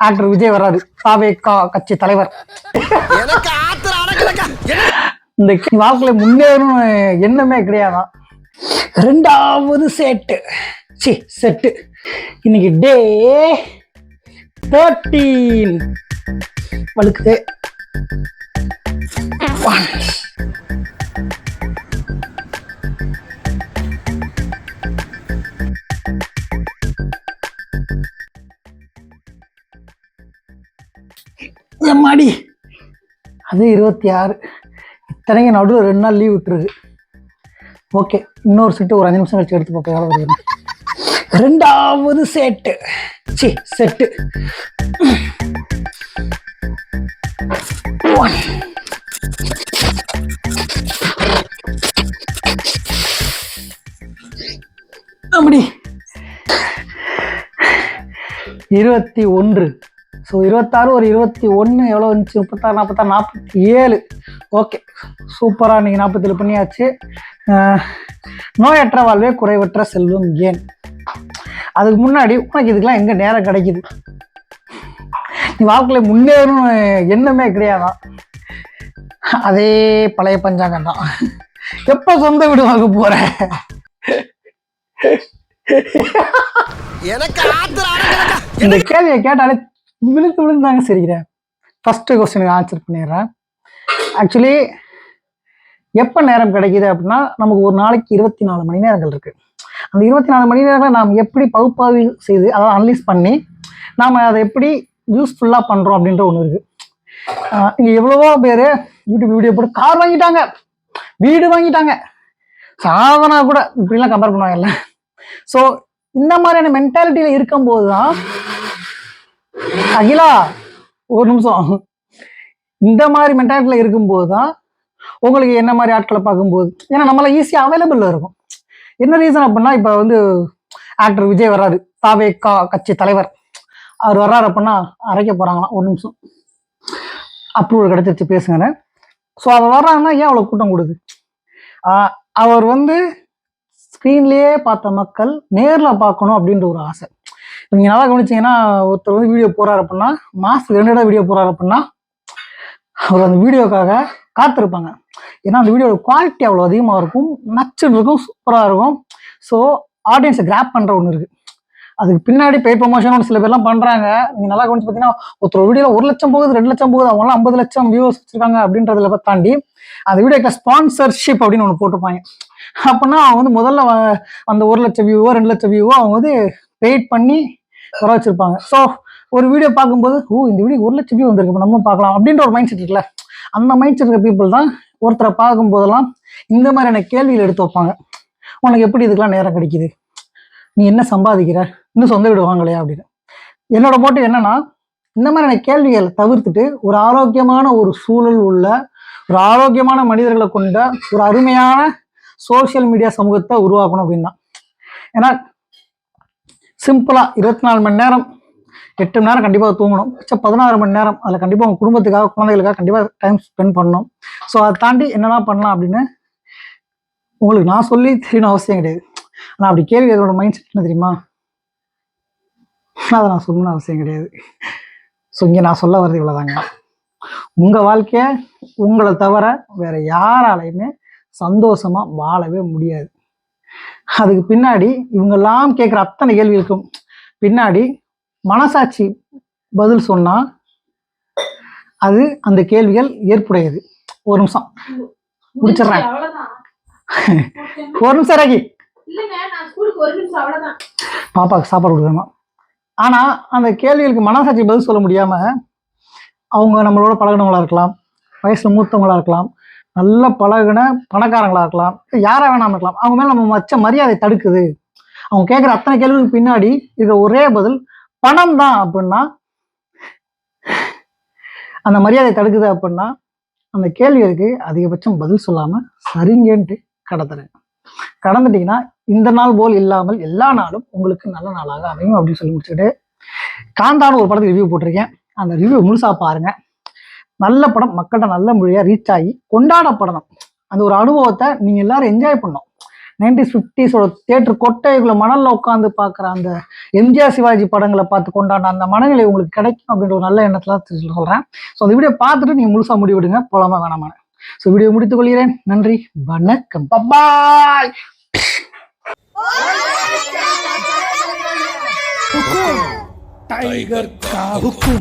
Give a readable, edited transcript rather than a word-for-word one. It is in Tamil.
ஆக்டர் விஜய் வர்றாரு, தாவேகா கட்சி தலைவர். இந்த வாழ்க்கையில முன்னேறும் எண்ணமே கிடையாதான். 2வது செட்டு இன்னைக்கு டே 13 வழுக்குது. மாடி அது 26. இத்தனைக்கு நடுவில் 2 நாள் லீவ் விட்டுருக்கு. ஓகே, இன்னொரு செட்டு ஒரு 5 நிமிஷம் கழிச்சு எடுத்து பார்ப்போம் எவ்வளோ வருது. 2வது செட்டு அப்படி 21. ஸோ 26 ஒரு 21 எவ்வளோ வந்துச்சு? 36 46 47. ஓகே, சூப்பராக இன்னைக்கு 47 பண்ணியாச்சு. நோயற்ற வாழ்வே குறைவற்ற செல்வம் ஏன்? அதுக்கு முன்னாடி உனக்கு இதுக்கெல்லாம் எங்கே நேரம் கிடைக்குது? நீ வாழ்க்கையில முன்னேறும் எண்ணமே கிடையாதான். அதே பழைய பஞ்சாங்கம் தான். எப்போ சொந்த வீடு வாங்க போற? இந்த கேள்வியை கேட்டாலே விழுந்தாங்க சிரிக்கிறேன். ஃபர்ஸ்ட் கொஸ்டினுக்கு ஆன்சர் பண்ணிடுறேன். ஆக்சுவலி எப்போ நேரம் கிடைக்குது அப்படின்னா, நமக்கு ஒரு நாளைக்கு 24 மணி நேரங்கள் இருக்கு. அந்த 24 மணி நேரங்களை நாம் எப்படி பகுப்பாய்வு செய்து, அதாவது அனலைஸ் பண்ணி நாம் அதை எப்படி யூஸ்ஃபுல்லாக பண்ணுறோம் அப்படின்ற ஒன்று இருக்கு. இங்கே எவ்வளவோ பேர் யூடியூப் வீடியோ போட்டு கார் வாங்கிட்டாங்க, வீடு வாங்கிட்டாங்க, சாதனா கூட இப்படிலாம் கம்பேர் பண்ணுவாங்கல்ல. ஸோ இந்த மாதிரியான மென்டாலிட்டியில் இருக்கும்போது தான், அகிலா ஒரு நிமிஷம், இந்த மாதிரி மென்டாலிட்டியில் இருக்கும்போது தான் உங்களுக்கு என்ன மாதிரி ஆட்களை பார்க்கும்போது, ஏன்னா நம்மளால ஈஸியாக அவைலபிள் இருக்கும். என்ன ரீசன் அப்படின்னா, இப்போ வந்து ஆக்டர் விஜய் வர்றாரு, தாவேகா கட்சி தலைவர், அவர் வர்றாரு அப்படின்னா அரைக்க போகிறாங்களாம். ஒரு நிமிஷம் அப்ரூவல் கிடைச்சிருச்சு பேசுங்க. ஸோ அவர் வர்றாங்கன்னா ஏன் அவ்வளோ கூட்டம் கொடுது? அவர் வந்து ஸ்க்ரீன்லேயே பார்த்த மக்கள் நேரில் பார்க்கணும் அப்படின்ற ஒரு ஆசை. நீங்கள் நல்லா கவனிச்சிங்கன்னா, ஒருத்தர் வந்து வீடியோ போகிறாரு அப்படின்னா, மாதத்துக்கு 2 தடவை வீடியோ போகிறாரு அப்படின்னா, அவர் அந்த வீடியோக்காக காத்திருப்பாங்க. ஏன்னா அந்த வீடியோட குவாலிட்டி அவ்வளோ அதிகமாக இருக்கும், நச்சுன்னு இருக்கும், சூப்பராக இருக்கும். ஸோ ஆடியன்ஸை கிராப் பண்ணுற ஒன்று இருக்குது. அதுக்கு பின்னாடி பெய்ட் ப்ரொமோஷன் சில பேர்லாம் பண்ணுறாங்க. நீங்கள் நல்லா கவனிச்சு பார்த்தீங்கன்னா, ஒருத்தர் வீடியோவில் 1 லட்சம் போகுது, 2 லட்சம் போகுது, அவங்களாம் 50 லட்சம் வியூவர்ஸ் வச்சுருக்காங்க அப்படின்றதுல தாண்டி அந்த வீடியோக்கு ஸ்பான்சர்ஷிப் அப்படின்னு ஒன்று போட்டிருப்பாங்க. அப்படின்னா அவங்க வந்து முதல்ல அந்த 1 லட்சம் வியூவோ 2 லட்சம் வியூவோ அவங்க வந்து பெய்ட் பண்ணி வர வச்சுருப்பாங்க. ஸோ ஒரு வீடியோ பார்க்கும்போது, இந்த வீடியோ 1 லட்சம் வியூ வந்திருக்கு, நம்ம பார்க்கலாம் அப்படின்ற ஒரு மைண்ட் செட் இருக்குல்ல, அந்த மைண்ட் செட் இருக்க பீப்புள் தான் ஒருத்தரை பார்க்கும்போதெல்லாம் இந்த மாதிரியான கேள்விகள் எடுத்து வைப்பாங்க. உனக்கு எப்படி இதுக்கெல்லாம் நேரம் கிடைக்குது? நீ என்ன சம்பாதிக்கிற? இன்னும் சொந்த வீடு வாங்கலையா அப்படின்னு. என்னோட மோட்டிவ் என்னன்னா, இந்த மாதிரியான கேள்விகளை தவிர்த்துட்டு ஒரு ஆரோக்கியமான ஒரு சூழல் உள்ள ஒரு ஆரோக்கியமான மனிதர்களை கொண்ட ஒரு அருமையான சோசியல் மீடியா சமூகத்தை உருவாக்கணும் அப்படின்னா. ஏன்னா சிம்பிளா 24 மணி நேரம் 8 மணி நேரம் கண்டிப்பாக தூங்கணும், 16 மணி நேரம் அதில் கண்டிப்பாக உங்கள் குடும்பத்துக்காக குழந்தைகளுக்காக கண்டிப்பாக டைம் ஸ்பெண்ட் பண்ணணும். ஸோ அதை தாண்டி என்னெல்லாம் பண்ணலாம் அப்படின்னு உங்களுக்கு நான் சொல்லி தெரியணும் அவசியம் கிடையாது. ஆனால் அப்படி கேள்வி அதோட மைண்ட் செட் என்ன தெரியுமா? அதை நான் சொல்லணும்னு அவசியம் கிடையாது. ஸோ இங்கே நான் சொல்ல வர்றது இவ்வளோதாங்க. உங்கள் வாழ்க்கையை உங்களை தவிர வேற யாராலையுமே சந்தோஷமா வாழவே முடியாது. அதுக்கு பின்னாடி இவங்கெல்லாம் கேட்குற அத்தனை கேள்விகளுக்கும் பின்னாடி மனசாட்சி பதில் சொன்னா அது அந்த கேள்விகள் ஏற்புடையது. ஒரு நிமிஷம் முடிச்சிடுறேன். ஒரு நிமிஷம் ராகி, பாப்பாவுக்கு சாப்பாடு கொடுக்கணுமா? ஆனா அந்த கேள்விகளுக்கு மனசாட்சி பதில் சொல்ல முடியாம அவங்க நம்மளோட பழகினவங்களா இருக்கலாம், வயசுல மூத்தவங்களா இருக்கலாம், நல்ல பழகின பணக்காரங்களா இருக்கலாம், யாரா வேணாம இருக்கலாம், அவங்க மேல நம்ம வச்ச மரியாதை தடுக்குது. அவங்க கேட்குற அத்தனை கேள்விகளுக்கு பின்னாடி இருக்க ஒரே பதில் பணம் தான் அப்படின்னா, அந்த மரியாதை தடுக்குது அப்படின்னா, அந்த கேள்விகளுக்கு அதிகபட்சம் பதில் சொல்லாம சரிங்கன்ட்டு கடந்துட்டீங்கன்னா இந்த நாள் போல் இல்லாமல் எல்லா நாளும் உங்களுக்கு நல்ல நாளாக அமையும் அப்படின்னு சொல்லி முடிச்சுட்டு, காந்தான்னு ஒரு படத்துக்கு ரிவ்யூ போட்டிருக்கேன். அந்த ரிவ்யூ முழுசா பாருங்க. நல்ல படம், மக்கள்கிட்ட நல்ல மொழியா ரீச் ஆகி கொண்டாடப்படணும். அந்த ஒரு அனுபவத்தை நீங்க எல்லாரும் என்ஜாய் பண்ணணும். நைன்டிஸ் 50s தியேட்டர் கொட்டைக்குள்ள மணல்ல உட்காந்து பார்க்குற அந்த எம்ஜிஆர் சிவாஜி படங்களை பார்த்து கொண்டாடின அந்த மனநிலை உங்களுக்கு கிடைக்கும் அப்படின்ற ஒரு நல்ல எண்ணத்துல சொல்றேன். ஸோ அந்த வீடியோ பார்த்துட்டு நீங்க முழுசா முடிவெடுங்க போலாமா வேணாமா. ஸோ வீடியோ முடித்துக் கொள்கிறேன். நன்றி, வணக்கம், பாய். टाइगर का हुक्म।